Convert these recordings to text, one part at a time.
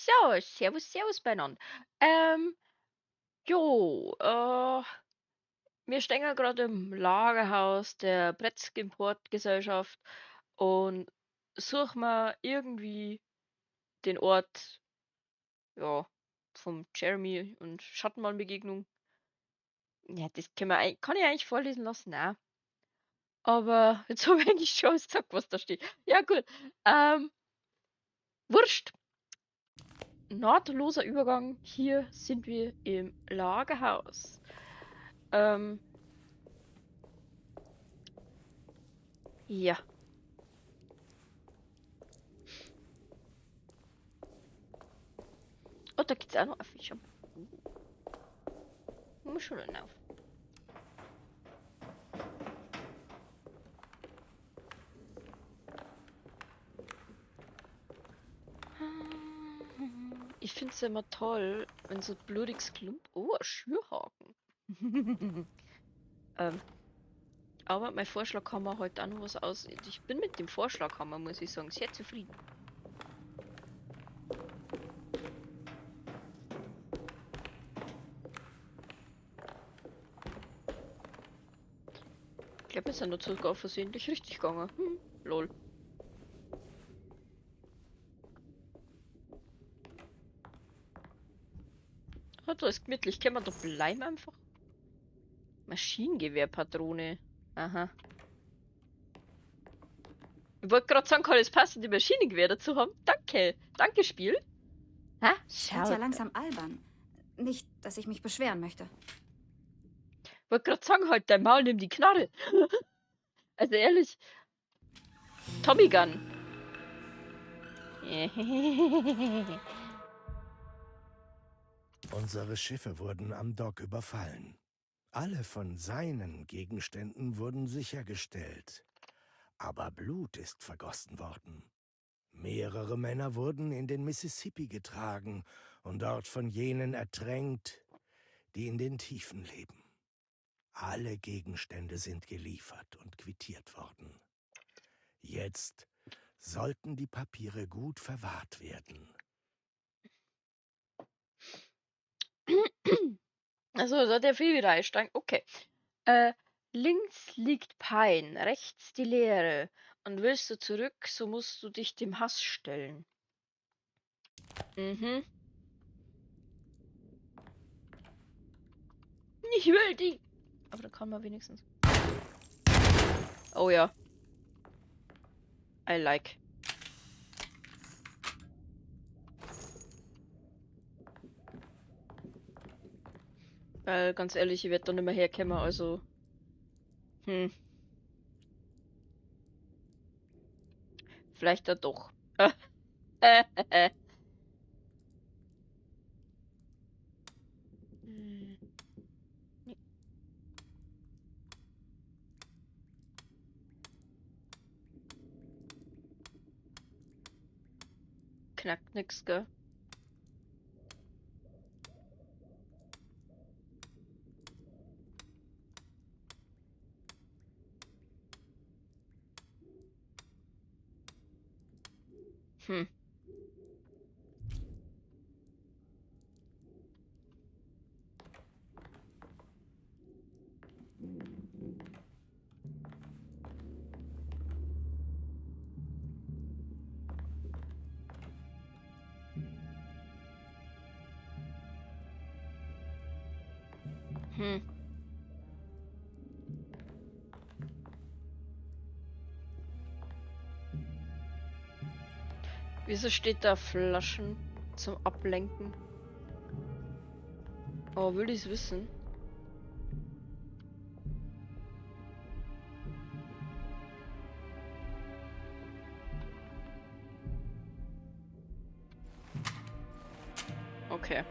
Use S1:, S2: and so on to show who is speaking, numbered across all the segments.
S1: Servus beieinander. Ähm, jo, wir stehen ja gerade im Lagerhaus der Bretzk-Importgesellschaft und suchen mal irgendwie den Ort, ja, vom Jeremy und Schattenmann-Begegnung. Ja, das kann ich eigentlich vorlesen lassen, ne? Aber jetzt habe ich eigentlich schon alles gesagt, was da steht. Ja, gut. Wurscht. Nahtloser Übergang. Hier sind wir im Lagerhaus. Ähm, ja. Oh, da gibt's auch noch ein Fisch. Muss schon auf. Ich finde es immer toll, wenn so blutiges Klump. Oh, ein Schürhaken. ähm, aber mein Vorschlaghammer heute auch noch was aus. Ich bin mit dem Vorschlaghammer, muss ich sagen, sehr zufrieden. Ich glaube, wir sind noch sogar versehentlich richtig gegangen. Lol. Ah, da ist gemütlich. Können wir da bleiben einfach? Maschinengewehrpatrone. Aha. Ich wollte gerade sagen, kann es passen, die Maschinengewehr dazu haben? Danke. Danke, Spiel. Ha?
S2: Es wird ja langsam albern. Nicht, dass ich mich beschweren möchte.
S1: Ich wollte gerade sagen, halt dein Maul, nimm die Knarre. Also ehrlich. Tommy Gun.
S3: Unsere Schiffe wurden am Dock überfallen. Alle von seinen Gegenständen wurden sichergestellt. Aber Blut ist vergossen worden. Mehrere Männer wurden in den Mississippi getragen und dort von jenen ertränkt, die in den Tiefen leben. Alle Gegenstände sind geliefert und quittiert worden. Jetzt sollten die Papiere gut verwahrt werden.
S1: Also, da hat er viel wieder einsteigen. Okay. Äh, links liegt Pein, rechts die Leere. Und willst du zurück, so musst du dich dem Hass stellen. Mhm. Ich will die. Aber da kann man wenigstens. Oh ja. I like. Weil ganz ehrlich, ich werde da nicht mehr herkommen, also. Hm. Vielleicht da doch. Hm. Nee, knackt nix, gell? Hm. Hm. Wieso steht da Flaschen zum Ablenken? Oh, will ich's wissen? Okay.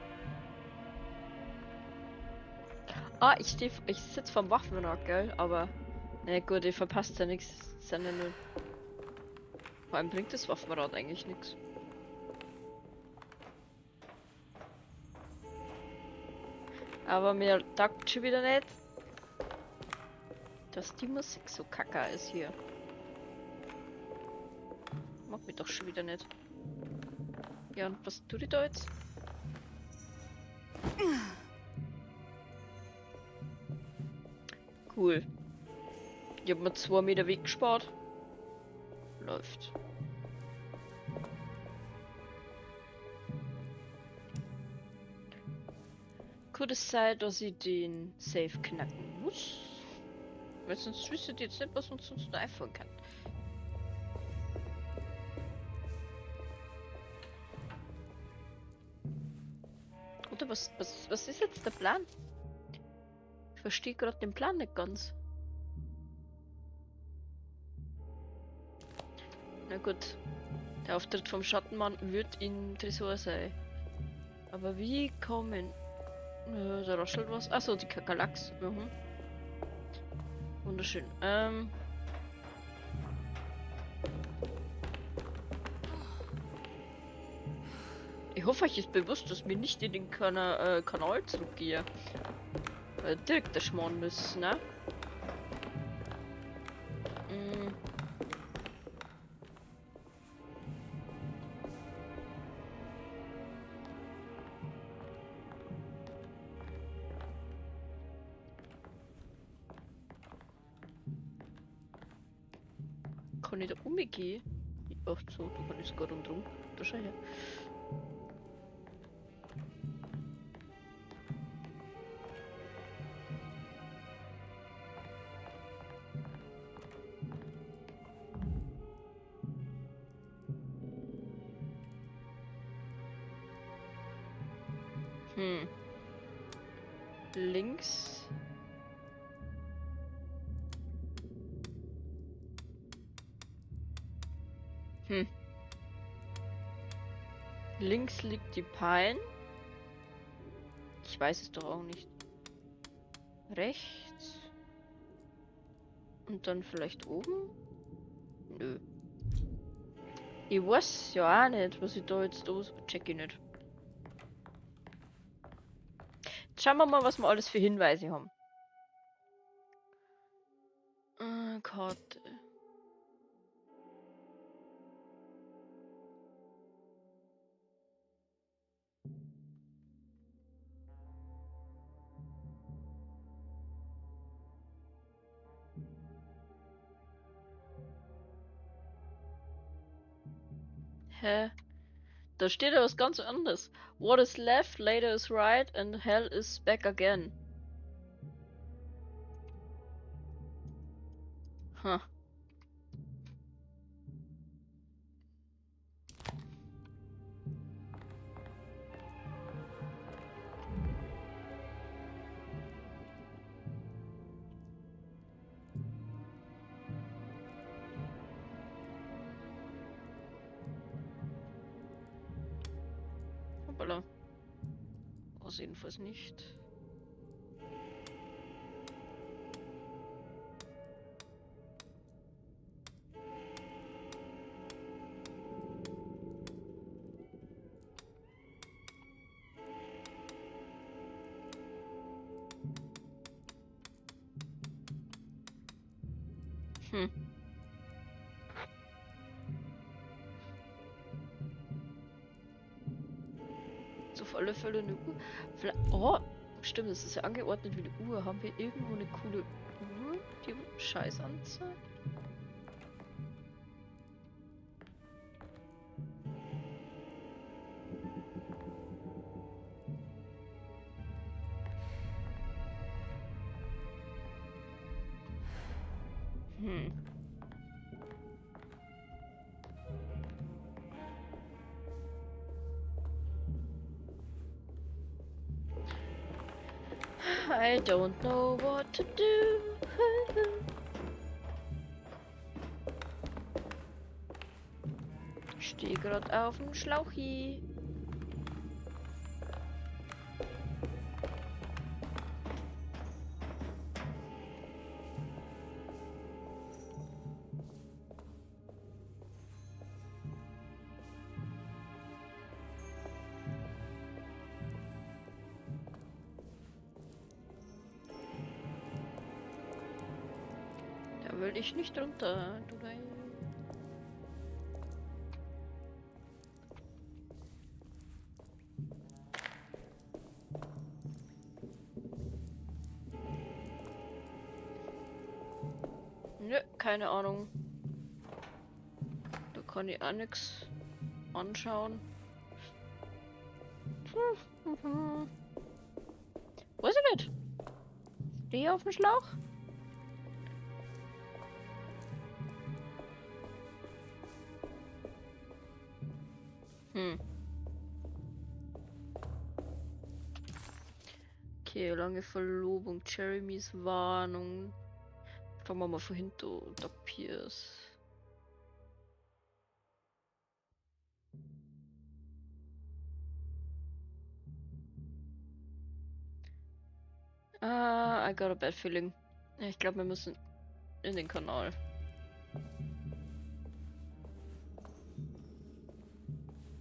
S1: Ah, ich sitz vom Waffenrack, gell? Aber, na gut, ihr verpasst ja nichts. Sind ja nur. Vor allem bringt das Waffenrad eigentlich nichts. Aber mir taugt schon wieder nicht, dass die Musik so kacke ist hier. Mag mich doch schon wieder nicht. Ja, und was tut ihr da jetzt? Cool. Ich hab mir 2 Meter weggespart. Läuft. Könnte es sein, dass ich den Safe knacken muss? Weil sonst wüsstet ihr jetzt nicht, was uns sonst noch einfallen kann. Oder was ist jetzt der Plan? Ich verstehe gerade den Plan nicht ganz. Na gut, der Auftritt vom Schattenmann wird in Tresor sein. Aber wie kommen... da raschelt was. Achso, die Kakerlaks. Mhm. Wunderschön. Ich hoffe, euch ist bewusst, dass wir nicht in den Kanal zurückgehen. Weil direkt der Schmarrn müssen, ne? Mm. Kann ich da umgehen? Ach so, du kannst gerade rundherum. Da schau her. Links. Links liegt die Pine. Ich weiß es doch auch nicht. Rechts. Und dann vielleicht oben? Nö. Ich weiß ja auch nicht, was ich da jetzt los. Check ich nicht. Jetzt schauen wir mal, was wir alles für Hinweise haben. Karte. Hä? Da steht ja was ganz anderes. What is left, later is right, and hell is back again. Huh. Hoppala. Was jedenfalls nicht. Hm. Ist auf alle Fälle eine Uhr. Oh, stimmt, es ist ja angeordnet wie eine Uhr. Haben wir irgendwo eine coole Uhr, die Scheiß anzeigt? Hm. I don't know what to do. Ich stehe gerade auf dem Schlauchi. Da will ich nicht runter. Du da. keine Ahnung. Da kann ich auch nichts anschauen. Weiß ich nicht. Stehe auf dem Schlauch? Hm. Okay, lange Verlobung, Jeremys Warnung. Fangen wir mal von hinten an. Doc Pierce. Ah, I got a bad feeling. Ich glaube, wir müssen in den Kanal.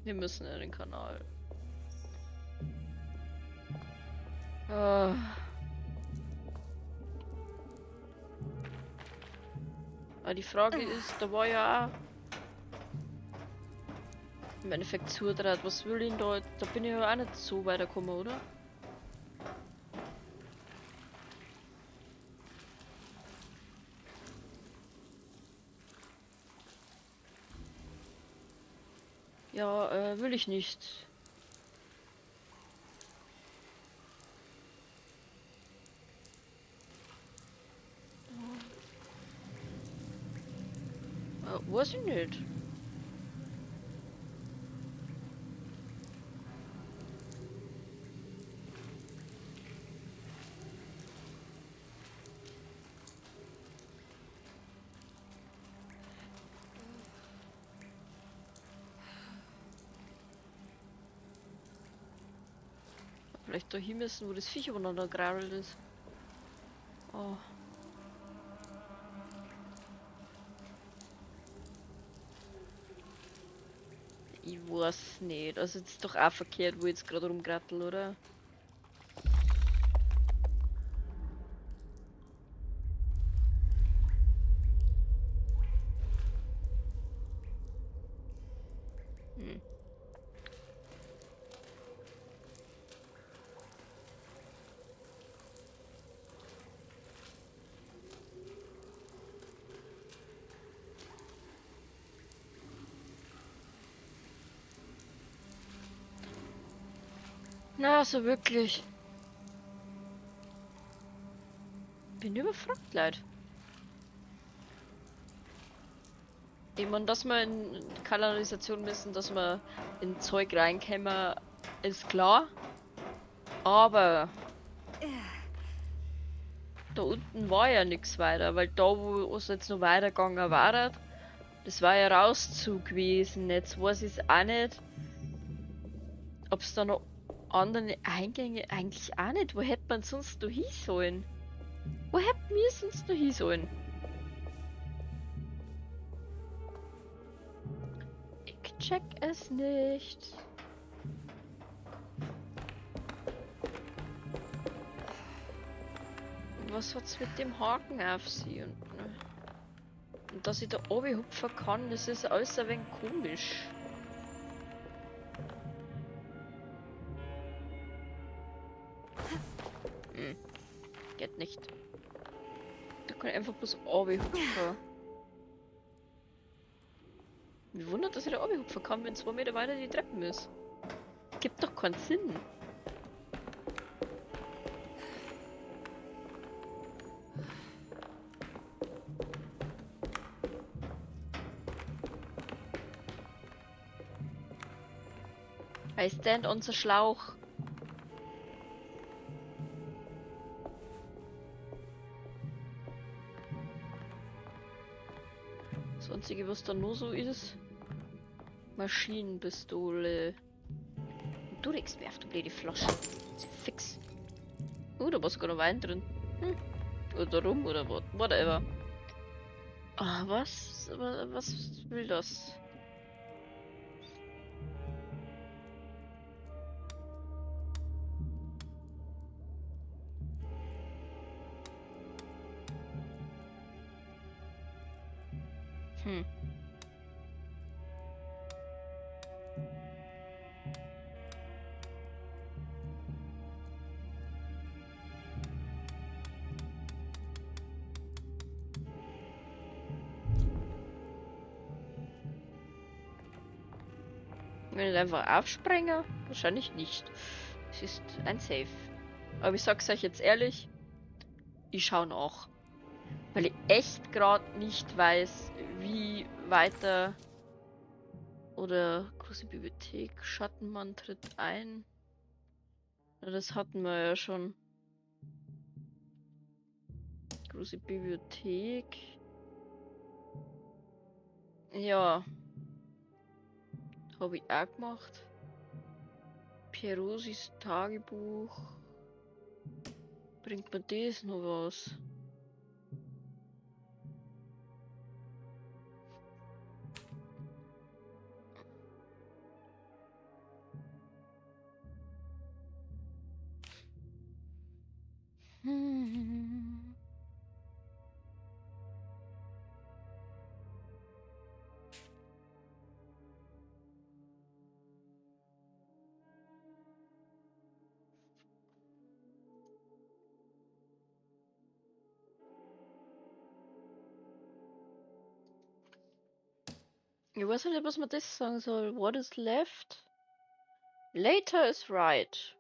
S1: Wir müssen in den Kanal. Ah. Aber die Frage ist, da war ja auch im Endeffekt zudraht. Was will ihn da? Da bin ich ja auch nicht so weitergekommen, oder? Ja, will ich nicht. Weiß ich nicht. Vielleicht da hin müssen, wo das Viech übereinander grault ist. Oh. Ich weiß nicht. Also das ist doch auch verkehrt, wo ich jetzt gerade rumgrattel, oder? Hm. Na, so wirklich. Bin überfragt, Leute. Ich meine, dass wir in Kanalisation müssen, dass wir in Zeug reinkommen, ist klar. Aber da unten war ja nichts weiter, weil da, wo es jetzt noch weitergegangen war, das war ja Rauszug gewesen. Jetzt weiß ich es auch nicht, ob es da noch andere Eingänge eigentlich auch nicht. Wo hätte man sonst noch hin sollen? Wo hätten wir sonst noch hin sollen? Ich check es nicht. Was hat's mit dem Haken auf sie? Und dass ich da oben hupfen kann, das ist alles ein wenig komisch. Hm, geht nicht. Da kann ich einfach bloß oben hupfen. Mich wundert, dass ich da oben hupfen kann, wenn 2 Meter weiter die Treppen ist. Gibt doch keinen Sinn. I stand on the Schlauch. Das einzige, was da nur so ist, Maschinenpistole. Du regst mir auf, du blöde Flasche. Fix. Da war sogar noch Wein drin. Hm. Oder rum oder was. Whatever. Ah, was? Was will das? Hm. Wenn ich einfach aufsprenge? Wahrscheinlich nicht. Es ist ein Safe. Aber ich sag's euch jetzt ehrlich, ich schau nach. Weil ich echt gerade nicht weiß, wie weiter. Oder große Bibliothek, Schattenmann tritt ein. Ja, das hatten wir ja schon. Große Bibliothek. Ja. Habe ich auch gemacht. Pierosis Tagebuch. Bringt mir das noch was? Hm. Ich weiß nicht, was man das sagen soll. What is left? Later is right.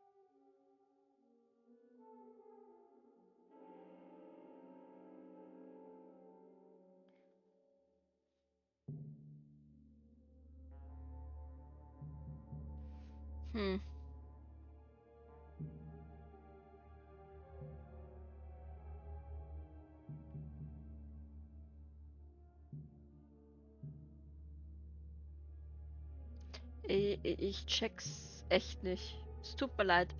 S1: Hm. Ich check's echt nicht. Es tut mir leid.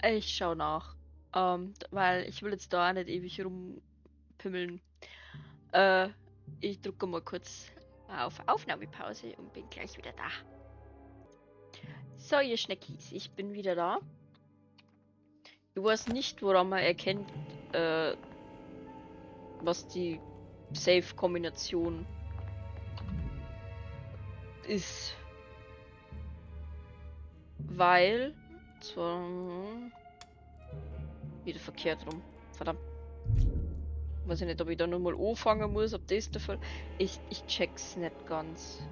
S1: Ich schau nach. Weil ich will jetzt da auch nicht ewig rumpimmeln. Äh, ich drücke mal kurz auf Aufnahmepause und bin gleich wieder da. So, ihr Schneckis, ich bin wieder da. Ich weiß nicht, woran man erkennt, was die Safe-Kombination ist. Weil, zwar wieder verkehrt rum. Verdammt. Weiß ich nicht, ob ich da nochmal anfangen muss, ob das der Fall. Ich check's nicht ganz.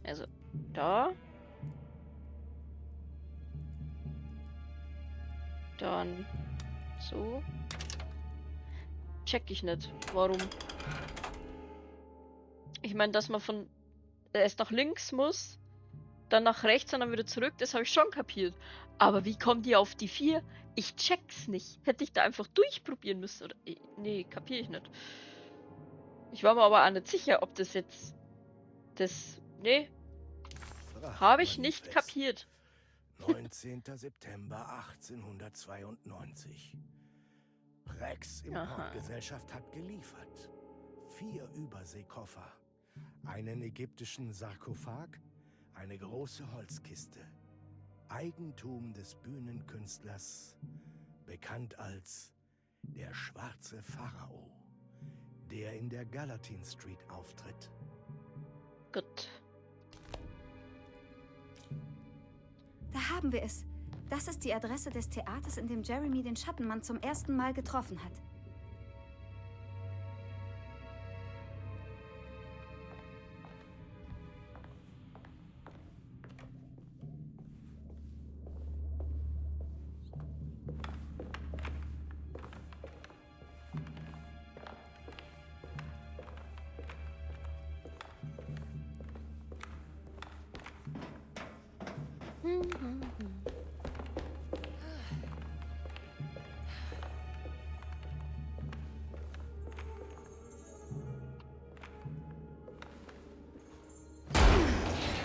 S1: Also, da. Dann so. Check ich nicht. Warum? Ich meine, dass man von erst nach links muss, dann nach rechts und dann wieder zurück, das habe ich schon kapiert. Aber wie kommt ihr auf die 4? Ich check's nicht. Hätte ich da einfach durchprobieren müssen, oder? Nee, kapiere ich nicht. Ich war mir aber auch nicht sicher, ob das jetzt das. Nee. Habe ich nicht kapiert.
S3: 19. September 1892. Rex Importgesellschaft hat geliefert. 4 Überseekoffer, einen ägyptischen Sarkophag, eine große Holzkiste. Eigentum des Bühnenkünstlers, bekannt als der schwarze Pharao, der in der Gallatin Street auftritt.
S1: Gut.
S2: Da haben wir es. Das ist die Adresse des Theaters, in dem Jeremy den Schattenmann zum ersten Mal getroffen hat.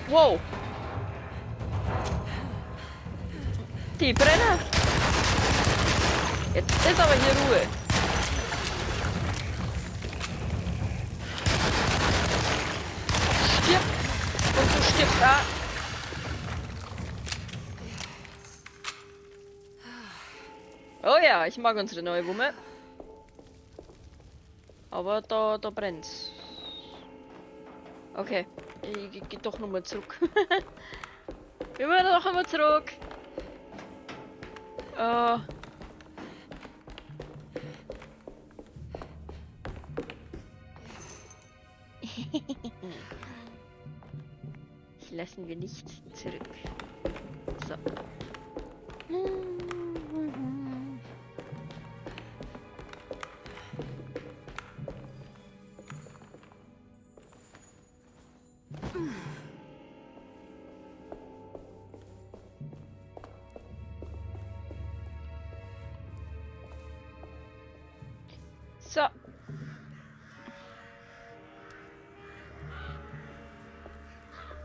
S1: Wow. Die Brenner. Jetzt ist aber hier Ruhe. Stirb. Und du stirbst da. Oh ja, ich mag unsere neue Wumme. Aber da brennt's. Okay, ich geh doch nochmal zurück. Wir wollen doch einmal zurück. Lassen wir nichts zurück. So. So.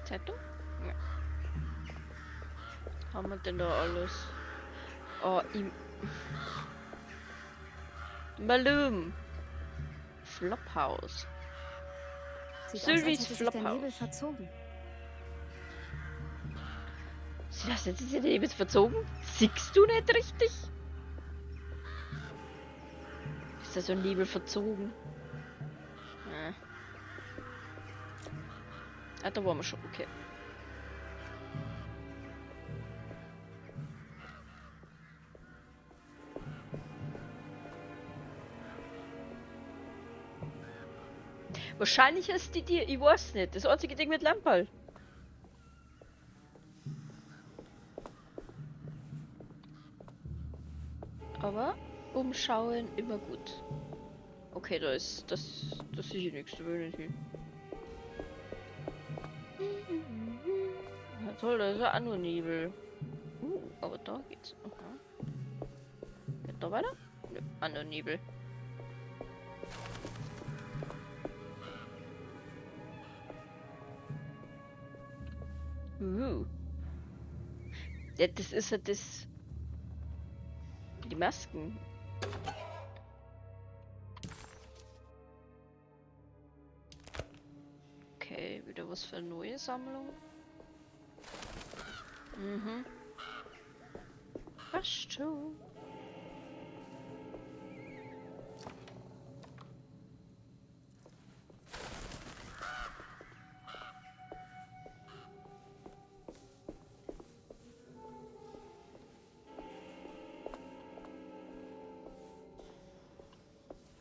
S1: Zeitung? Ja. Haben wir denn da alles? Oh, im Malum. Flophouse.
S2: Sieht aus,
S1: Sylvies
S2: als hätte sich der
S1: Flophouse.
S2: Nebel verzogen.
S1: Sieht das jetzt der Nebel verzogen? Siehst du nicht richtig? Ist da so ein Nebel verzogen? Ja. Ah, da waren wir schon, okay. Wahrscheinlich ist die dir, ich weiß nicht, das einzige Ding mit Lamperl. Aber umschauen immer gut. Okay, da ist das ist hier nichts, da will ich nicht hin. Ja, toll, da ist ja auch nur Nebel. Aber da geht's. Aha. Geht da weiter? Nö, auch nur Nebel. Ja, das ist ja das. Die Masken. Okay, wieder was für eine neue Sammlung. Mhm. Passt schon.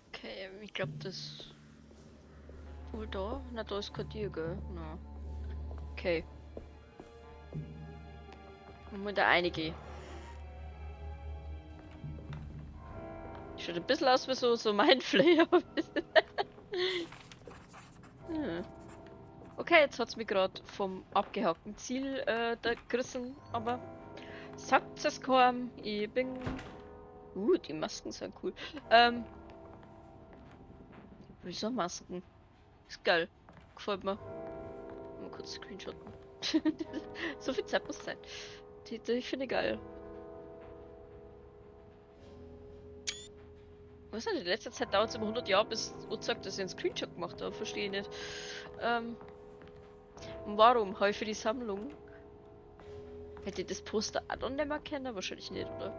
S1: Okay, ich glaube das. Wohl da? Na, da ist kein Tier, gell? Na. Okay. Und da einige. Schaut ein bisschen aus wie so mein Flair. Hm. Okay, jetzt hat's mich gerade vom abgehackten Ziel da gerissen, aber sagt es kaum, ich bin. Die Masken sind cool. Wieso Masken? Ist geil. Gefällt mir. Mal kurz screenshotten. So viel Zeit muss sein. Die finde ich geil. Was nicht, in letzter Zeit dauert es über 100 Jahre, bis uns sagt, dass ich einen Screenshot gemacht habe. Verstehe ich nicht. Und warum? Habe ich für die Sammlung? Hätte ich das Poster auch noch nicht mehr kennen? Wahrscheinlich nicht, oder?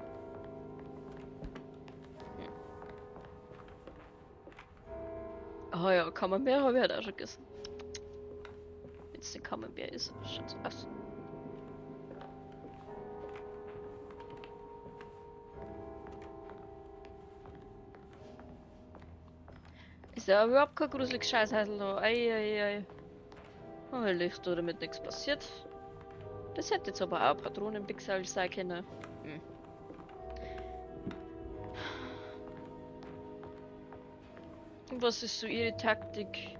S1: Ah ja, Camembert habe ich halt auch schon gegessen. Wenn es den Camembert ist, schaut so aus. Ist ja überhaupt kein gruseliges Scheißhäusl da. Ei. Oh, Licht oder damit nichts passiert. Das hätte jetzt aber auch Patronenpixel sein können. Und was ist so ihre Taktik,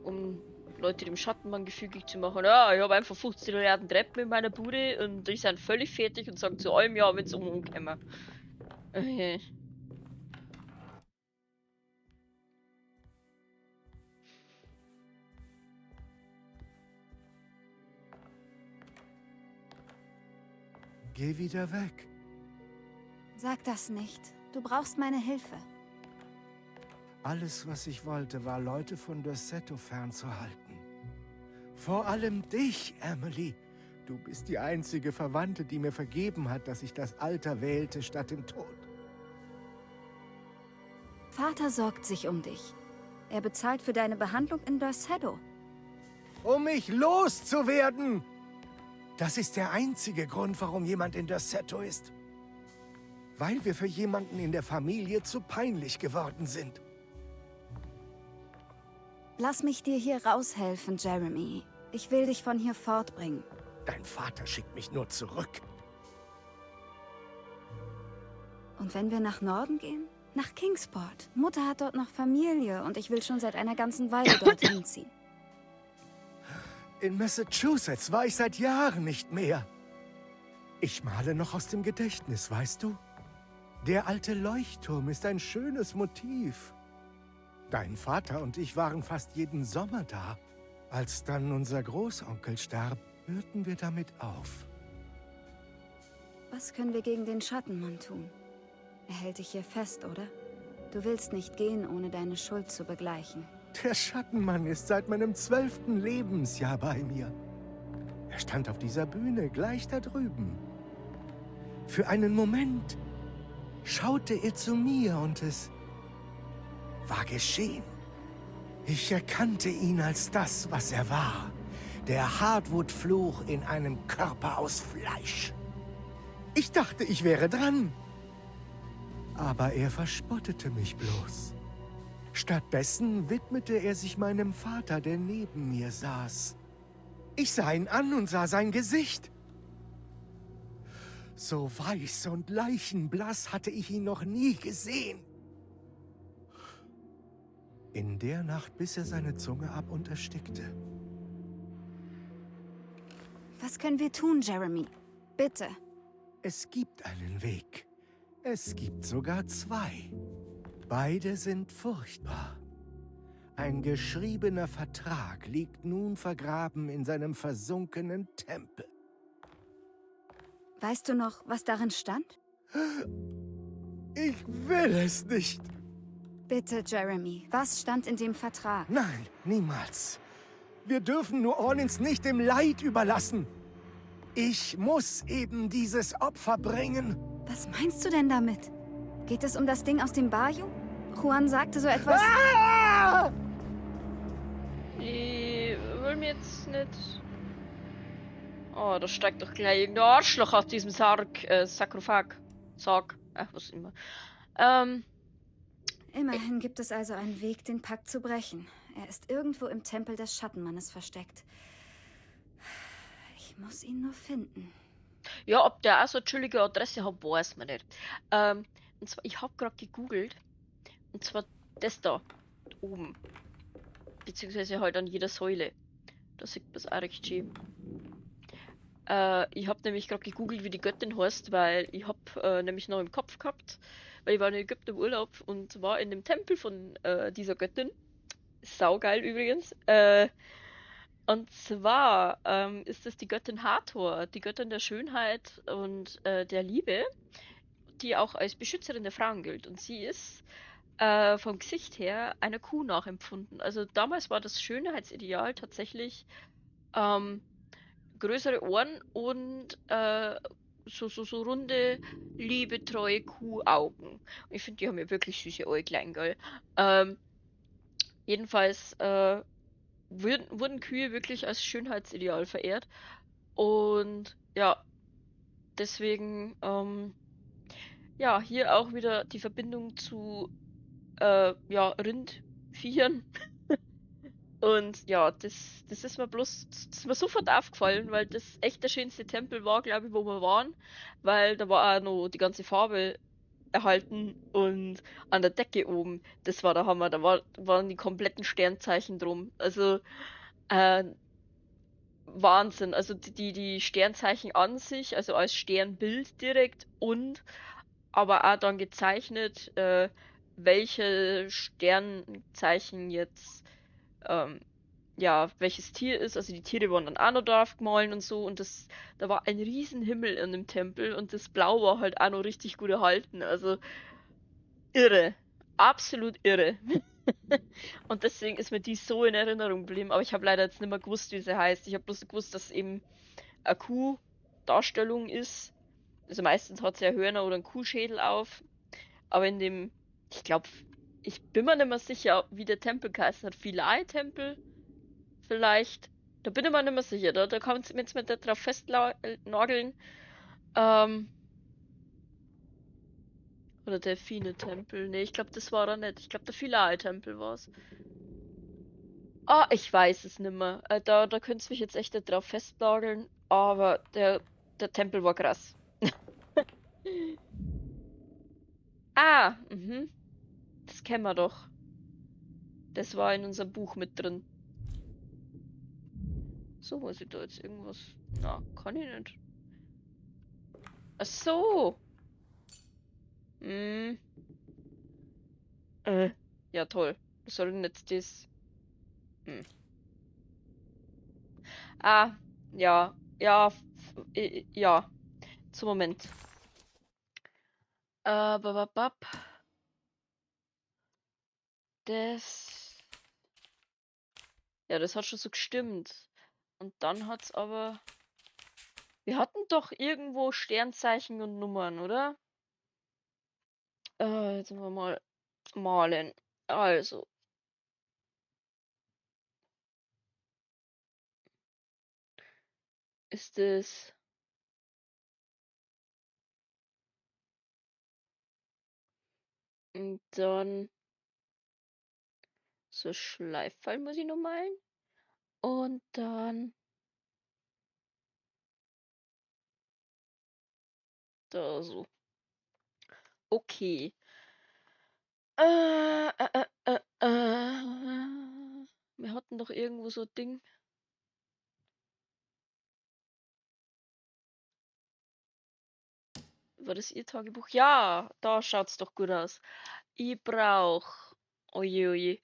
S1: um Leute dem Schattenmann gefügig zu machen? Ja, ich habe einfach 15 Milliarden Treppen in meiner Bude und die sind völlig fertig und sagen zu allem ja, wenn es umkommen. Okay.
S3: Geh wieder weg.
S2: Sag das nicht. Du brauchst meine Hilfe.
S3: Alles, was ich wollte, war, Leute von Dorsetto fernzuhalten. Vor allem dich, Emily. Du bist die einzige Verwandte, die mir vergeben hat, dass ich das Alter wählte statt dem Tod.
S2: Vater sorgt sich um dich. Er bezahlt für deine Behandlung in Dorsetto.
S3: Um mich loszuwerden! Das ist der einzige Grund, warum jemand in Dorsetto ist. Weil wir für jemanden in der Familie zu peinlich geworden sind.
S2: Lass mich dir hier raushelfen, Jeremy. Ich will dich von hier fortbringen.
S3: Dein Vater schickt mich nur zurück.
S2: Und wenn wir nach Norden gehen? Nach Kingsport. Mutter hat dort noch Familie und ich will schon seit einer ganzen Weile dorthin ziehen.
S3: In Massachusetts war ich seit Jahren nicht mehr. Ich male noch aus dem Gedächtnis, weißt du? Der alte Leuchtturm ist ein schönes Motiv. Dein Vater und ich waren fast jeden Sommer da. Als dann unser Großonkel starb, hörten wir damit auf.
S2: Was können wir gegen den Schattenmann tun? Er hält dich hier fest, oder? Du willst nicht gehen, ohne deine Schuld zu begleichen.
S3: Der Schattenmann ist seit meinem 12. Lebensjahr bei mir. Er stand auf dieser Bühne gleich da drüben. Für einen Moment schaute er zu mir und es war geschehen. Ich erkannte ihn als das, was er war. Der Hardwood-Fluch in einem Körper aus Fleisch. Ich dachte, ich wäre dran. Aber er verspottete mich bloß. Stattdessen widmete er sich meinem Vater, der neben mir saß. Ich sah ihn an und sah sein Gesicht. So weiß und leichenblass hatte ich ihn noch nie gesehen. In der Nacht biss er seine Zunge ab und erstickte.
S2: Was können wir tun, Jeremy? Bitte.
S3: Es gibt einen Weg. Es gibt sogar zwei. Beide sind furchtbar. Ein geschriebener Vertrag liegt nun vergraben in seinem versunkenen Tempel.
S2: Weißt du noch, was darin stand?
S3: Ich will es nicht.
S2: Bitte, Jeremy, was stand in dem Vertrag?
S3: Nein, niemals. Wir dürfen New Orleans nicht dem Leid überlassen. Ich muss eben dieses Opfer bringen.
S2: Was meinst du denn damit? Geht es um das Ding aus dem Bayou? Juan sagte so etwas...
S3: Ah!
S1: Ich will mir jetzt nicht... Oh, da steigt doch gleich irgendein Arschloch aus diesem Sarkophag. Sarg. Ach, was immer.
S2: Immerhin gibt es also einen Weg, den Pakt zu brechen. Er ist irgendwo im Tempel des Schattenmannes versteckt. Ich muss ihn nur finden.
S1: Ja, ob der auch so eine chillige Adresse hat, weiß man nicht. Und zwar, ich habe gerade gegoogelt. Und zwar das da oben. Beziehungsweise halt an jeder Säule. Da sieht man es auch recht schön. Ich habe nämlich gerade gegoogelt, wie die Göttin heißt, weil ich habe nämlich noch im Kopf gehabt, weil ich war in Ägypten im Urlaub und war in dem Tempel von dieser Göttin. Saugeil übrigens. Und zwar ist es die Göttin Hathor, die Göttin der Schönheit und der Liebe, die auch als Beschützerin der Frauen gilt. Und sie ist vom Gesicht her einer Kuh nachempfunden. Also damals war das Schönheitsideal tatsächlich größere Ohren und so runde, liebetreue Kuhaugen. Und ich finde, die haben ja wirklich süße Äuglein, gell? Jedenfalls wurden Kühe wirklich als Schönheitsideal verehrt. Und ja, deswegen, ja, hier auch wieder die Verbindung zu ja, Rindviechern. Und ja, das ist mir das ist mir sofort aufgefallen, weil das echt der schönste Tempel war, glaube ich, wo wir waren. Weil da war auch noch die ganze Farbe erhalten und an der Decke oben, das war der Hammer, waren die kompletten Sternzeichen drum. Also, äh, Wahnsinn. Also die Sternzeichen an sich, also als Sternbild direkt und aber auch dann gezeichnet, welche Sternzeichen jetzt ja, welches Tier ist. Also die Tiere wurden dann auch noch drauf gemahlen und so. Und da war ein Riesenhimmel in dem Tempel und das Blau war halt auch noch richtig gut erhalten. Also irre. Absolut irre. Und deswegen ist mir die so in Erinnerung geblieben. Aber ich habe leider jetzt nicht mehr gewusst, wie sie heißt. Ich habe bloß gewusst, dass es eben eine Kuhdarstellung ist. Also meistens hat sie ja Hörner oder einen Kuhschädel auf. Aber ich glaube, ich bin mir nicht mehr sicher, wie der Tempel geheißen hat. Philae-Tempel? Vielleicht. Da bin ich mir nicht mehr sicher. Da kann man jetzt mit drauf festnageln. Oder der Delfine-Tempel. Nee, ich glaube, das war er nicht. Ich glaube, der Philae-Tempel war es. Ah, ich weiß es nimmer. Da könntest du mich jetzt echt nicht drauf festnageln, aber der Tempel war krass. Ah, das kennen wir doch. Das war in unserem Buch mit drin. So, muss ich da jetzt irgendwas. Na, kann ich nicht. Ach so. Hm. Äh. Ja, toll. Was soll denn jetzt das? Hm. Ah, ja. Ja, ja. Zum Moment. Bababab. Das. Ja, das hat schon so gestimmt. Und dann hat's aber. Wir hatten doch irgendwo Sternzeichen und Nummern, oder? Jetzt müssen wir mal malen. Also, ist es. Und dann so Schleiffall muss ich noch malen. Und dann da so. Okay. Äh, äh, äh, Wir hatten doch irgendwo so ein Ding. War das Ihr Tagebuch? Ja, da schaut's doch gut aus. Ich brauch. Oje, oje.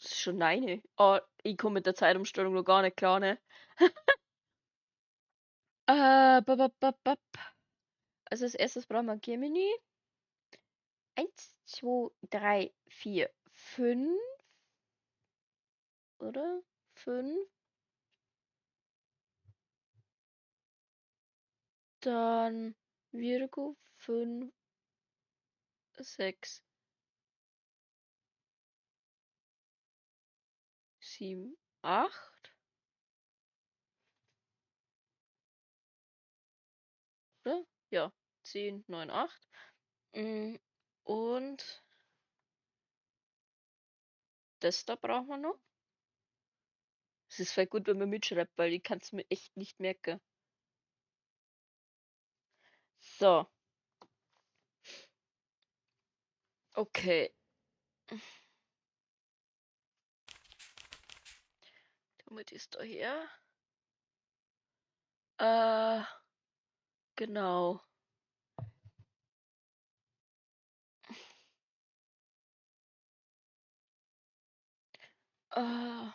S1: Das ist schon eine. Oh, ich komme mit der Zeitumstellung noch gar nicht klar, ne? Babababab. Also als erstes brauchen wir Gemini. 1, 2, 3, 4, 5, oder? 5. Dann Virgo 5, 6, 7, 8, oder? Ja, 10, 9, 8. Und das da brauchen wir noch. Es ist voll gut, wenn man mitschreibt, weil ich kann es mir echt nicht merken. So, okay. Damit ist da her. Äh, genau. Äh,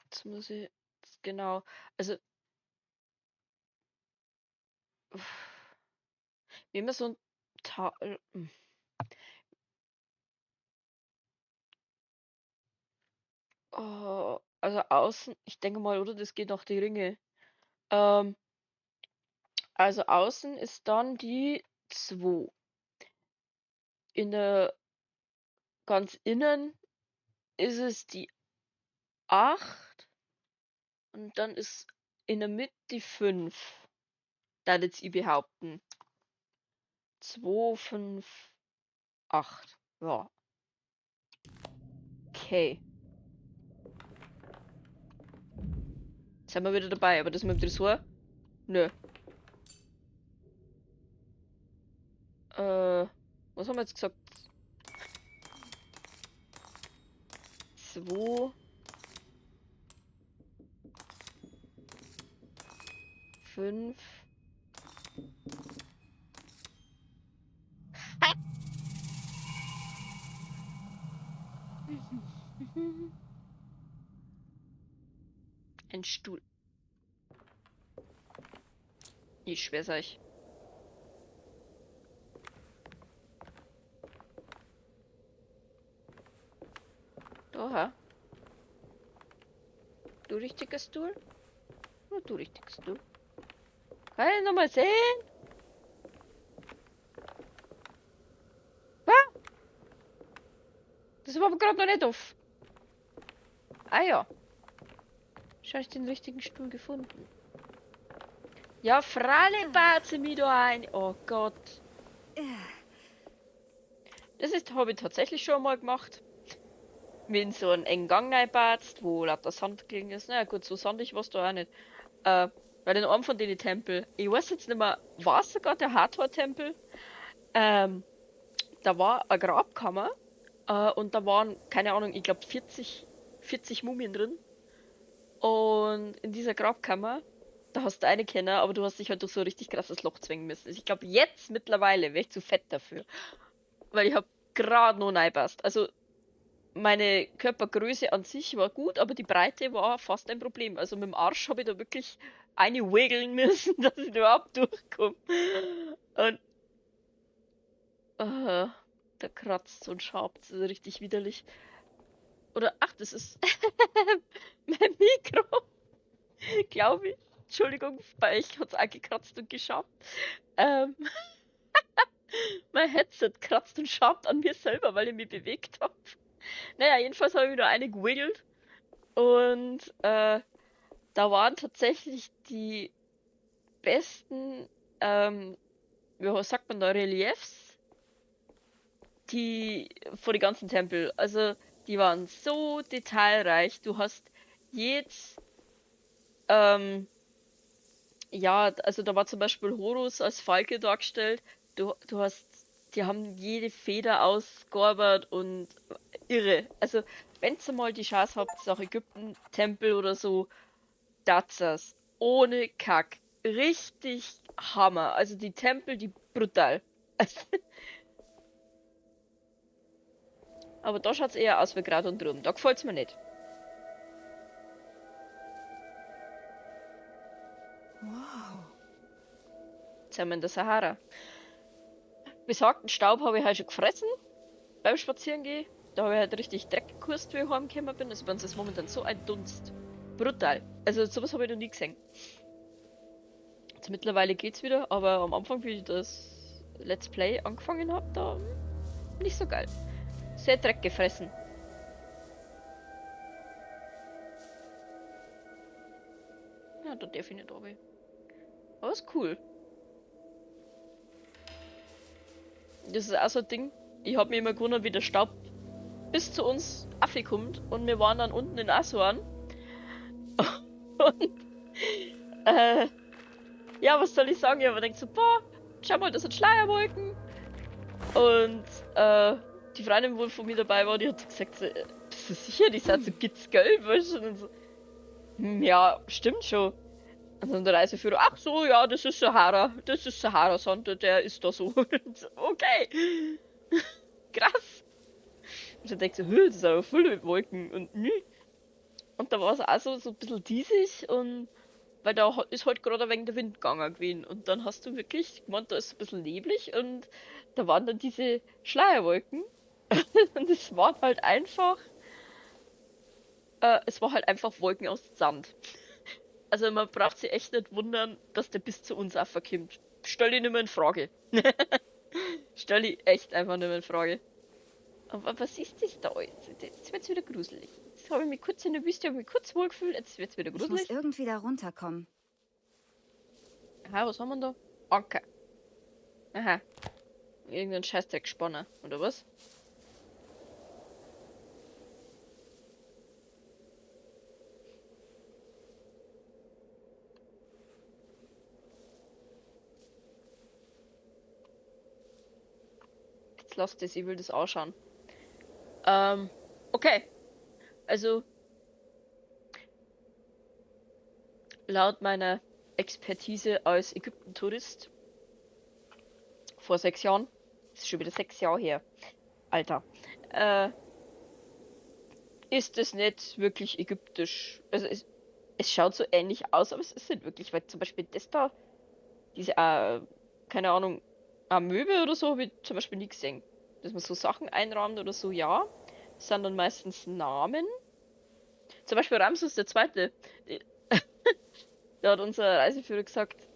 S1: Jetzt muss ich. Genau. Also, wie immer so ein also außen, ich denke mal, oder? Das geht nach die Ringe. Ähm, also außen ist dann die 2. In der ganz innen ist es die 8 und dann ist in der Mitte die 5. Da jetzt ich behaupten. 2, 5, 8. Ja, okay. Jetzt sind wir wieder dabei, aber das mit dem Tresor? Nö. Was haben wir jetzt gesagt? 2, 5. Ein Stuhl. Ich schwör's euch. Oha. Du richtiger Stuhl? Nur du richtiger Stuhl. Kann ich nochmal sehen? Ah, das war aber gerade noch nicht auf. Ah ja. Schau, ich den richtigen Stuhl gefunden. Ja, Fralle batze mich da ein. Oh Gott. Das ist, habe ich tatsächlich schon mal gemacht. Wie in so einen engen Gang reinbatzt, wo lauter Sand gegen ist. Naja, gut, so sandig war es da auch nicht. Weil in einem von den Tempel, ich weiß jetzt nicht mehr, war es sogar der Hathor-Tempel? Da war eine Grabkammer und da waren, keine Ahnung, ich glaube 40 Mumien drin. Und in dieser Grabkammer, da hast du eine kennen, aber du hast dich halt durch so ein richtig krasses Loch zwingen müssen. Also ich glaube, jetzt mittlerweile wäre ich zu fett dafür. Weil ich habe gerade noch reingepasst. Also meine Körpergröße an sich war gut, aber die Breite war fast ein Problem. Also mit dem Arsch habe ich da wirklich eine wiggeln müssen, dass ich da überhaupt durchkomme. Und da kratzt und schabt. Das ist richtig widerlich. Oder, ach, das ist mein Mikro, glaube ich. Entschuldigung, bei euch hat es auch gekratzt und geschabt. Ähm, mein Headset kratzt und schabt an mir selber, weil ich mich bewegt habe. Naja, jedenfalls habe ich wieder eine gewiggelt. Und da waren tatsächlich die besten, wie sagt man da, Reliefs, die vor die ganzen Tempel. Also die waren so detailreich. Du hast jetzt, ja, also da war zum Beispiel Horus als Falke dargestellt. Du hast, die haben jede Feder ausgearbeitet und irre. Also wenn ihr mal die Chance habt, nach Ägypten, Tempel oder so, das ohne Kack. Richtig Hammer. Also die Tempel, die brutal. Aber da schaut es eher aus wie Kraut und Rüben. Da gefällt es mir nicht.
S2: Wow.
S1: Jetzt sind wir in der Sahara. Besagten Staub habe ich halt schon gefressen beim Spazierengehen. Da habe ich halt richtig Dreck gekürzt, wie ich heimgekommen bin. Also bei uns ist momentan so ein Dunst. Brutal. Also sowas habe ich noch nie gesehen. Jetzt mittlerweile geht's wieder, aber am Anfang, wie ich das Let's Play angefangen habe, da nicht so geil. Sehr Dreck gefressen. Ja, da darf ich nicht runter. Aber ist cool. Das ist auch so ein Ding. Ich habe mir immer gewundert, wie der Staub bis zu uns kommt. Und wir waren dann unten in Asuan. Und ja, was soll ich sagen? Ich habe gedacht so, boah, schau mal, das sind Schleierwolken. Und die Freundin, wohl von mir dabei war, die hat gesagt, so, bist du sicher, die sind so gitzgelb, weißt du? Und so, ja, stimmt schon. Und dann der Reiseführer, ach so, ja, das ist Sahara-Sand, der ist da so. Und so, okay, krass. Und dann denkst du, das ist aber voll mit Wolken und nü. Und da war es auch so ein bisschen diesig und weil da ist halt gerade ein wenig der Wind gegangen gewesen. Und dann hast du wirklich gemeint, da ist ein bisschen neblig und da waren dann diese Schleierwolken. Und es war halt einfach Wolken aus Sand. Also man braucht sich echt nicht wundern, dass der bis zu uns auch verkommt. Stell dich nicht mehr in Frage. Stell dich echt einfach nicht mehr in Frage. Aber was ist das da jetzt? Jetzt wird's wieder gruselig. Jetzt habe ich mich kurz in der Wüste, habe mich kurz wohlgefühlt, jetzt wird's wieder
S2: Ich muss
S1: gruselig.
S2: irgendwie da runterkommen.
S1: Aha, was haben wir da? Anker. Aha. Irgendein Scheißdreck gesponnen, oder was? Jetzt lasst es, ich will das ausschauen. Okay. Also, laut meiner Expertise als Ägypten-Tourist vor 6 Jahren, das ist schon wieder 6 Jahre her, Alter, ist es nicht wirklich ägyptisch. Also es schaut so ähnlich aus, aber es ist nicht wirklich, weil zum Beispiel das da, diese, keine Ahnung, Möbel oder so, habe ich zum Beispiel nie gesehen. Dass man so Sachen einrahmt oder so, ja. Das sind dann meistens Namen. Zum Beispiel Ramses der Zweite. Da hat unser Reiseführer gesagt,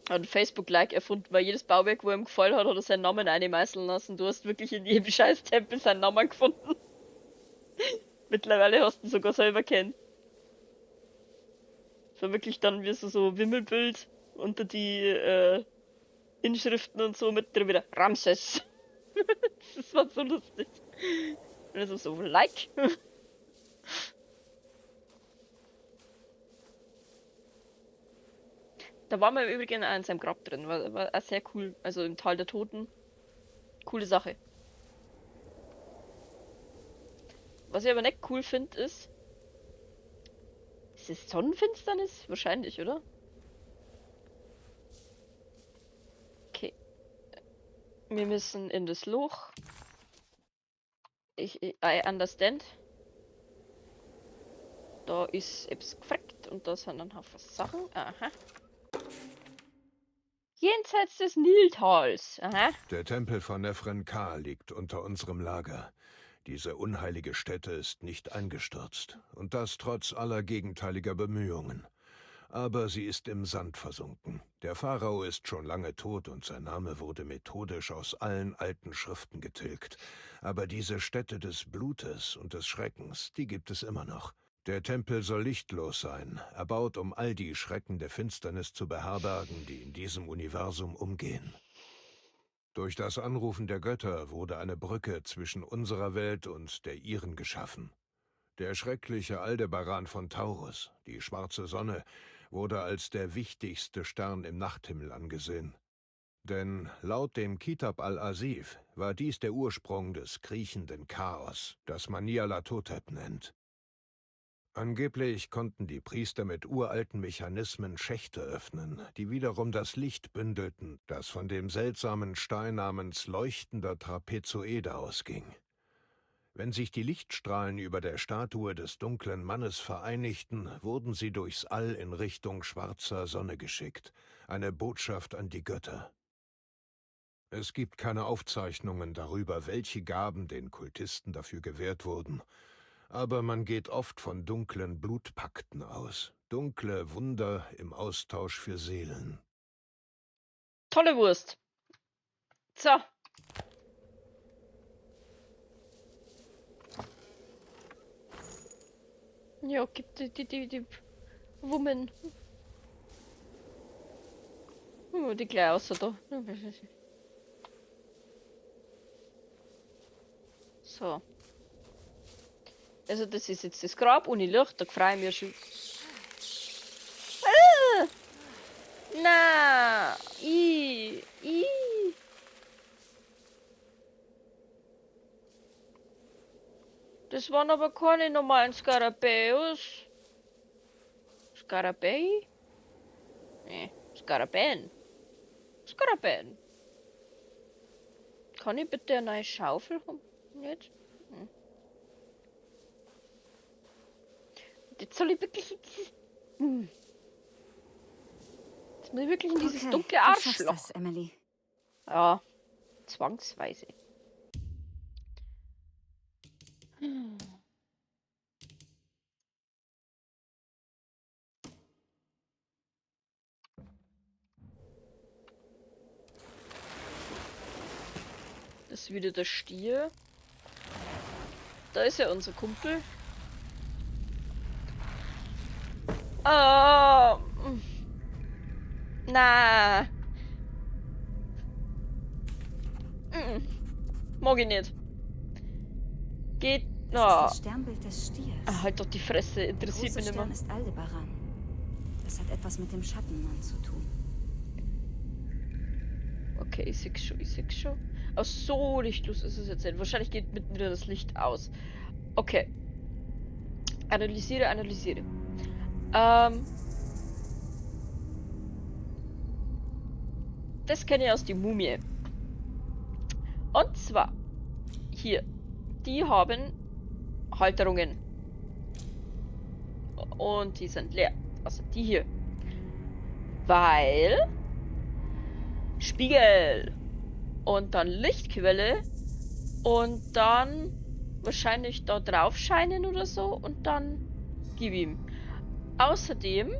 S1: hat ein Facebook-Like erfunden, weil jedes Bauwerk, wo ihm gefallen hat, hat er seinen Namen einmeißeln lassen. Du hast wirklich in jedem scheiß Tempel seinen Namen gefunden. Mittlerweile hast du ihn sogar selber kennt. Es war wirklich dann wie so Wimmelbild unter die Inschriften und so mit drin wieder Ramses. Das war so lustig. Und also so like. Da war man im Übrigen auch in seinem Grab drin. War auch sehr cool. Also im Tal der Toten. Coole Sache. Was ich aber nicht cool finde, ist es Sonnenfinsternis? Wahrscheinlich, oder? Okay. Wir müssen in das Loch. I understand. Da ist etwas gefreckt und da sind ein Haufen Sachen. Aha. Jenseits des Niltals. Aha.
S4: Der Tempel von Neferenka liegt unter unserem Lager. Diese unheilige Stätte ist nicht eingestürzt. Und das trotz aller gegenteiliger Bemühungen. Aber sie ist im Sand versunken. Der Pharao ist schon lange tot und sein Name wurde methodisch aus allen alten Schriften getilgt. Aber diese Stätte des Blutes und des Schreckens, die gibt es immer noch. Der Tempel soll lichtlos sein, erbaut, um all die Schrecken der Finsternis zu beherbergen, die in diesem Universum umgehen. Durch das Anrufen der Götter wurde eine Brücke zwischen unserer Welt und der ihren geschaffen. Der schreckliche Aldebaran von Taurus, die schwarze Sonne, wurde als der wichtigste Stern im Nachthimmel angesehen. Denn laut dem Kitab al-Asif war dies der Ursprung des kriechenden Chaos, das man Nyarlathotep nennt. Angeblich konnten die Priester mit uralten Mechanismen Schächte öffnen, die wiederum das Licht bündelten, das von dem seltsamen Stein namens leuchtender Trapezoede ausging. Wenn sich die Lichtstrahlen über der Statue des dunklen Mannes vereinigten, wurden sie durchs All in Richtung schwarzer Sonne geschickt, eine Botschaft an die Götter. Es gibt keine Aufzeichnungen darüber, welche Gaben den Kultisten dafür gewährt wurden, aber man geht oft von dunklen Blutpakten aus, dunkle Wunder im Austausch für Seelen.
S1: Tolle Wurst. So. Ja, gibt die Woman. Die gleich außer da. So. Also das ist jetzt das Grab ohne Licht, da freue ich mich schon. Na, Das waren aber keine normalen Skarabäus. Skarabäi? Nee, Skarabäen. Skarabäen. Kann ich bitte eine neue Schaufel haben? Nicht? Jetzt soll ich wirklich... Jetzt muss ich wirklich in dieses dunkle
S2: Du schaffst
S1: Arschloch.
S2: das, Emily.
S1: Ja, zwangsweise. Das ist wieder der Stier. Da ist ja unser Kumpel. Oh. Na. Mag ich nicht. Geht.
S2: Das ist das Sternbild des Stiers.
S1: Halt doch die Fresse, interessiert mich
S2: Der
S1: nicht
S2: große
S1: mehr.
S2: Stern ist Aldebaran. Das hat etwas mit dem Schattenmann zu tun.
S1: Okay, ich seh's schon. Ach so, lichtlos ist es jetzt nicht. Wahrscheinlich geht mitten wieder das Licht aus. Okay. Analysiere. Das kenne ich aus die Mumie. Und zwar hier. Die haben Halterungen. Und die sind leer. Also die hier. Weil Spiegel. Und dann Lichtquelle. Und dann wahrscheinlich da drauf scheinen oder so. Und dann gib ihm. Außerdem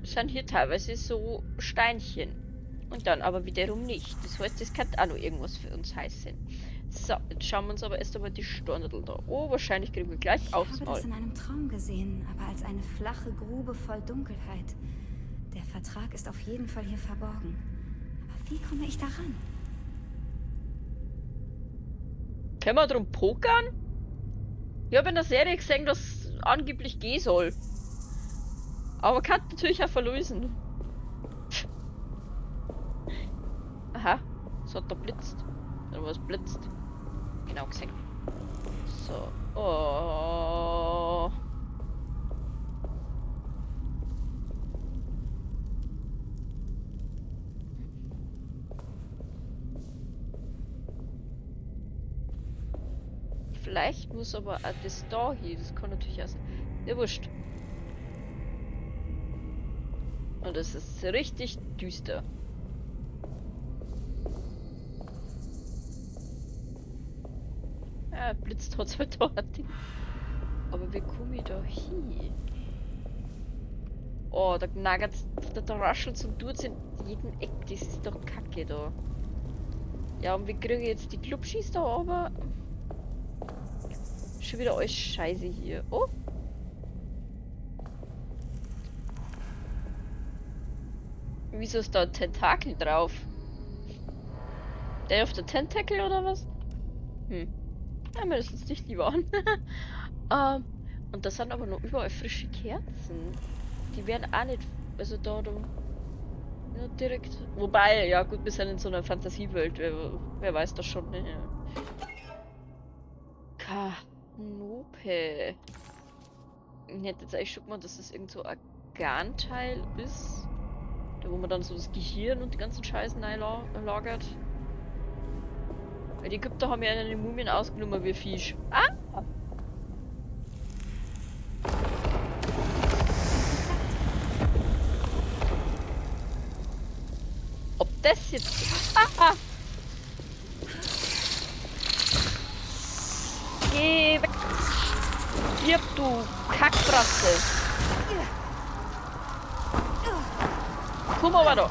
S1: sind hier teilweise so Steinchen. Und dann aber wiederum nicht. Das heißt, das könnte auch noch irgendwas für uns heißen. So, jetzt schauen wir uns aber erst einmal die Stornadel da. Oh, wahrscheinlich kriegen wir gleich
S2: Ich
S1: aufs
S2: habe
S1: Maul.
S2: das in einem Traum gesehen, aber als eine flache Grube voll Dunkelheit. Der Vertrag ist auf jeden Fall hier verborgen. Aber wie komme ich daran?
S1: Können wir drum pokern? Ich habe in der Serie gesehen, dass es angeblich gehen soll. Aber kann natürlich auch verlösen. Aha, es hat da blitzt. Oder was blitzt? Genau gesehen. So. Oh. Vielleicht muss aber auch das da hier, das kann natürlich auch sein. Ja, wurscht. Und es ist richtig düster. Ja, blitzt hat halt da. Aber wie komme ich da hin? Oh, da knaggert's, da raschelt's und tut's in jedem Eck. Das ist doch kacke da. Ja, und wie kriege ich jetzt die Klubschis da aber? Schon wieder alles scheiße hier. Oh! Wieso ist da ein Tentakel drauf? Der auf der Tentakel oder was? Hm. Ja, mir das jetzt nicht lieber an. Und da sind aber noch überall frische Kerzen. Die werden auch nicht. Also da ja, direkt. Wobei, ja gut, wir sind in so einer Fantasiewelt. Wer weiß das schon, ne? Kanope. Ich hätte jetzt eigentlich schon gemeint, dass das irgend so ein Organteil ist. Da wo man dann so das Gehirn und die ganzen Scheißen einlagert. Weil die Ägypter haben ja eine Mumien ausgenommen wie Fisch. Ah! Ob das jetzt... Ah! Geh weg! Stirb, du Kackbrasse! Komm aber da!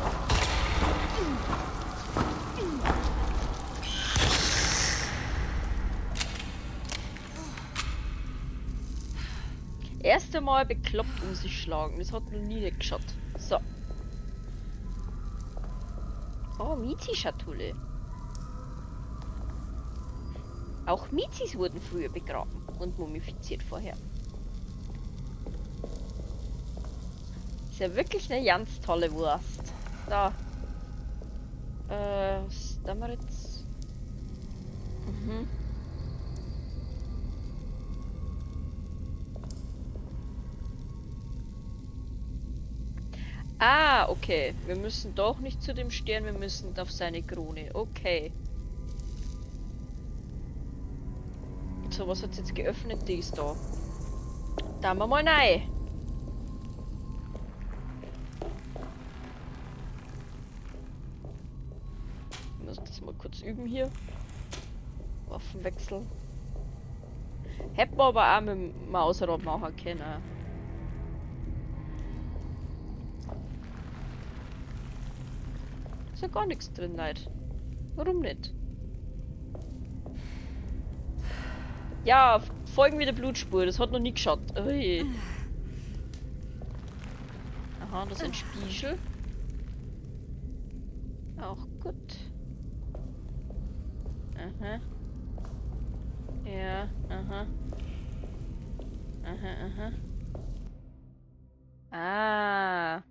S1: Erst einmal bekloppt um sich schlagen. Das hat noch nie nicht geschaut. So. Oh, Mizi-Schatulle. Auch Mizis wurden früher begraben und mumifiziert vorher. Ist ja wirklich eine ganz tolle Wurst. Da. Was haben wir jetzt? Mhm. Ah, okay. Wir müssen doch nicht zu dem Stern, wir müssen auf seine Krone. Okay. So, was hat jetzt geöffnet? Die ist da. Da wir mal rein. Ich muss das mal kurz üben hier. Waffenwechsel. Hätten wir aber auch mit dem Mausrad machen können. Ist ja gar nichts drin, Leute. Warum nicht? Ja, folgen wir der Blutspur. Das hat noch nie geschaut. Ui. Aha, das ist ein Spiegel. Auch gut. Aha. Ja, aha. Aha, aha. Ah.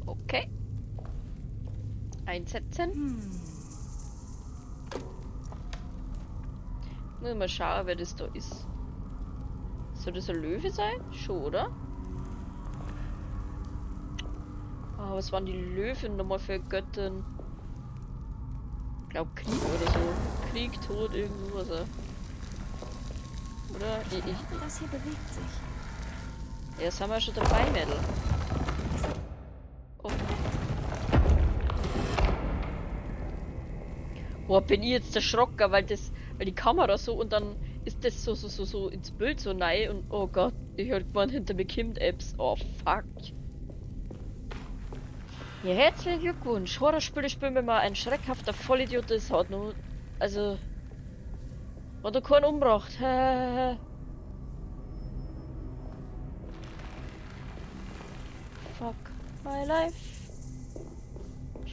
S1: Okay. Einsetzen. Muss mal schauen, wer das da ist. Soll das ein Löwe sein? Schon, oder? Oh, was waren die Löwen nochmal für Göttin? Ich glaube Krieg oder so. Krieg, Tod, irgendwas. Oder?
S2: Das hier bewegt sich.
S1: Ja, sind wir schon dabei, Mädel. Oh. Boah, bin ich jetzt erschrocken, weil die Kamera so und dann ist das so ins Bild so rein und oh Gott, ich hab gemeint, hinter mir kommt Apps. Oh fuck. Ja, herzlichen Glückwunsch. Horrorspiele spielen, wenn man ein schreckhafter Vollidiot ist, hat nur. Also. Hat er keinen umgebracht. Fuck my life.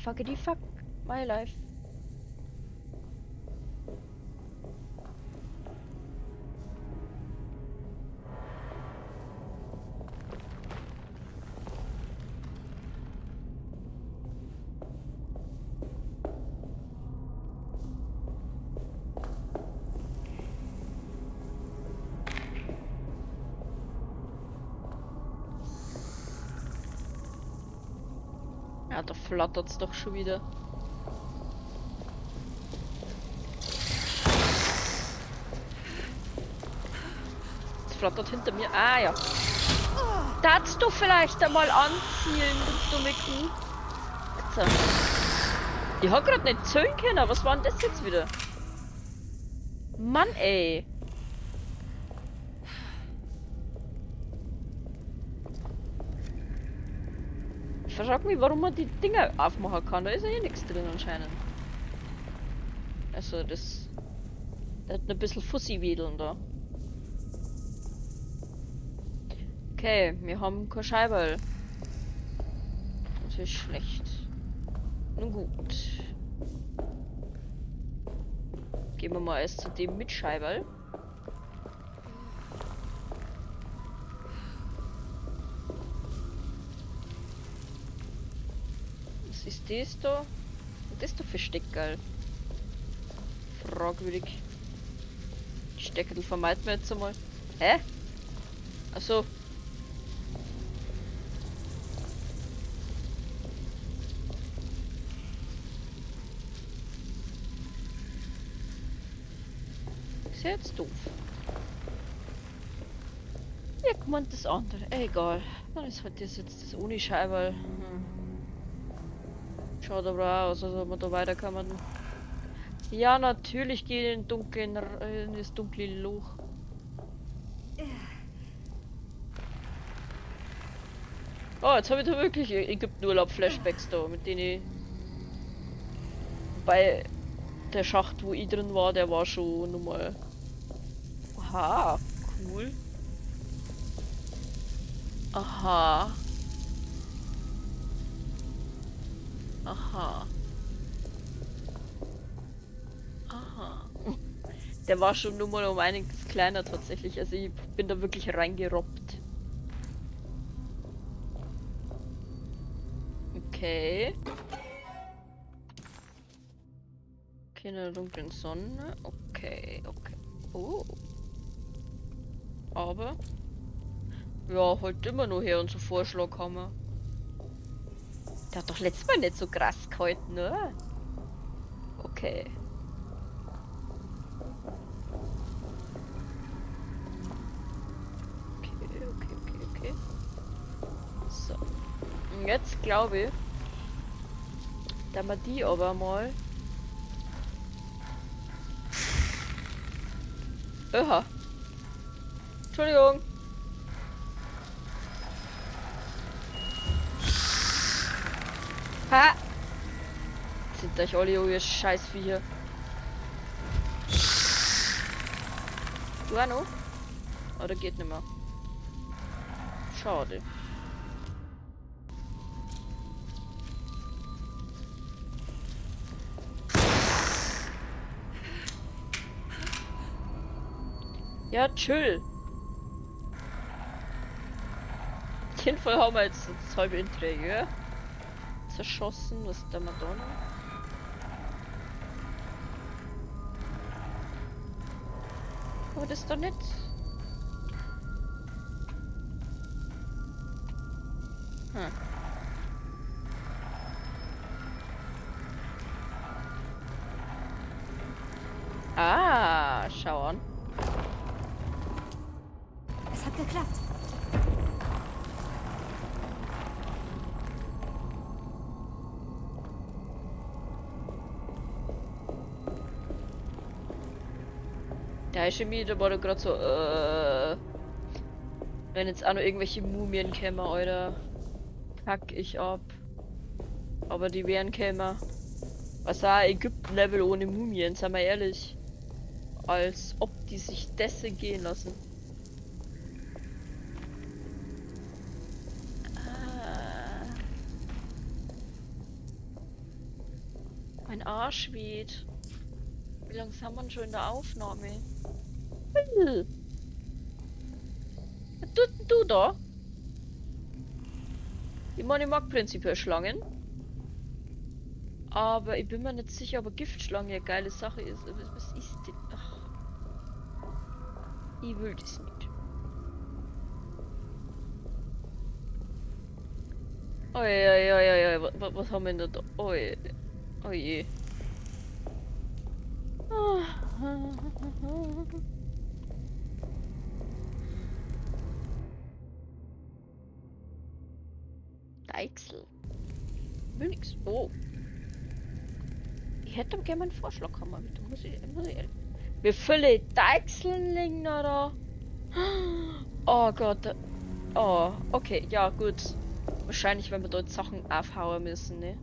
S1: Fuckity fuck my life. Ja, da flattert's doch schon wieder. Es flattert hinter mir. Ah ja. Darfst du vielleicht einmal anzielen, du dumme Kuh? So. Ich hab grad nicht zählen können. Was war denn das jetzt wieder? Mann, ey. Ich frag mich, warum man die Dinger aufmachen kann. Da ist ja eh nichts drin anscheinend. Also das hat ein bisschen Fussi wedeln da. Okay, wir haben keine Scheibe. Das ist schlecht. Nun gut. Gehen wir mal erst zu dem mit Scheibe. Was ist das da? Das ist doch versteckt, geil. Fragwürdig. Die Steckerl vermeiden wir jetzt einmal. Hä? Achso. Ist ja jetzt doof. Ja, gemeint das andere. Egal. Dann ist halt das jetzt das ohne Scheibe. Schaut aber auch aus, als ob wir da weiterkommen. Ja, natürlich geht in den dunklen, in das dunkle Loch. Oh, jetzt habe ich da wirklich Ägypten-Urlaub-Flashbacks da, mit denen ich... Bei der Schacht, wo ich drin war, der war schon nochmal... Aha, cool. Aha. Aha. Aha. Der war schon nur mal um einiges kleiner tatsächlich. Also ich bin da wirklich reingerobbt. Okay. Keine dunklen Sonne. Okay, okay. Oh. Aber. Ja, halt immer noch her und so Vorschlag haben wir. Der hat doch letztes Mal nicht so krass gehalten, ne? Okay. Okay. So. Und jetzt glaube ich, da wir die aber mal. Oha. Entschuldigung. Ha! Sind euch alle ihr Scheißviecher. Du auch noch? Oder geht nicht mehr? Schade. Ja, chill. Auf jeden Fall haben wir jetzt das halbe Inträge, ja? Zerschossen, was ist der Madonna? Aber das ist doch nicht. Hm. Ah, schau an.
S2: Es hat geklappt.
S1: Der ist schon wieder, war da gerade so, wenn jetzt auch noch irgendwelche Mumien kämen, Alter, kack ich ab. Aber die wären käme. Was war Ägypten-Level ohne Mumien, seien wir ehrlich. Als ob die sich dessen gehen lassen. Mein Arsch weht. Wie lange sind wir schon in der Aufnahme? Was tut denn du da? Ich meine, ich mag prinzipiell Schlangen. Aber ich bin mir nicht sicher, ob eine Giftschlange eine geile Sache ist. Was ist denn? Ach. Ich will das nicht. Oi, oi, oi, oi, oi. Was haben wir denn da? Oi. Oh je. Deichsel. Will nix. Oh. Ich hätte gerne meinen Vorschlag kommen mit. Muss ich ehrlich. Wie viele Deichseln liegen da? Oh Gott. Oh, okay. Ja, gut. Wahrscheinlich, wenn wir dort Sachen aufhauen müssen, ne?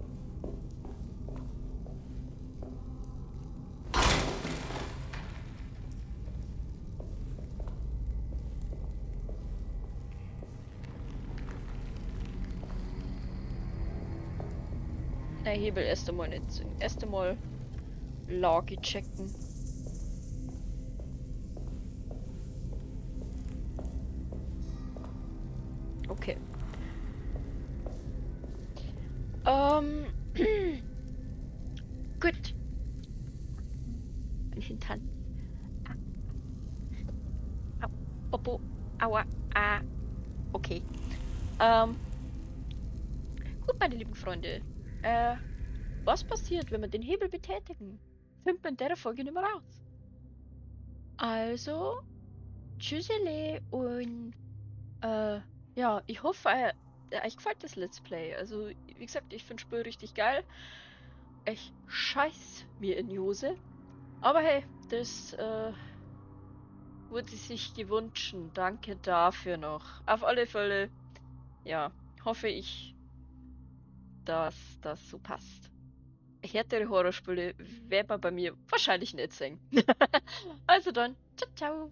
S1: Der Hebel erst einmal nicht. Erst einmal Lage checken. Okay. Gut. Mein Hintern. Au. Oppo. Aua. Ah. Okay. Gut, meine lieben Freunde. Was passiert, wenn wir den Hebel betätigen? Findet man in der Folge nicht mehr raus. Also, tschüssele und ja, ich hoffe, euch gefällt das Let's Play. Also, wie gesagt, ich finde das Spiel richtig geil. Ich scheiß mir in die Hose. Aber hey, das wurde sich gewünscht. Danke dafür noch. Auf alle Fälle, ja, hoffe ich, dass das so passt. Härtere Horrorspiele werden wir bei mir wahrscheinlich nicht sehen. Also dann, ciao, ciao.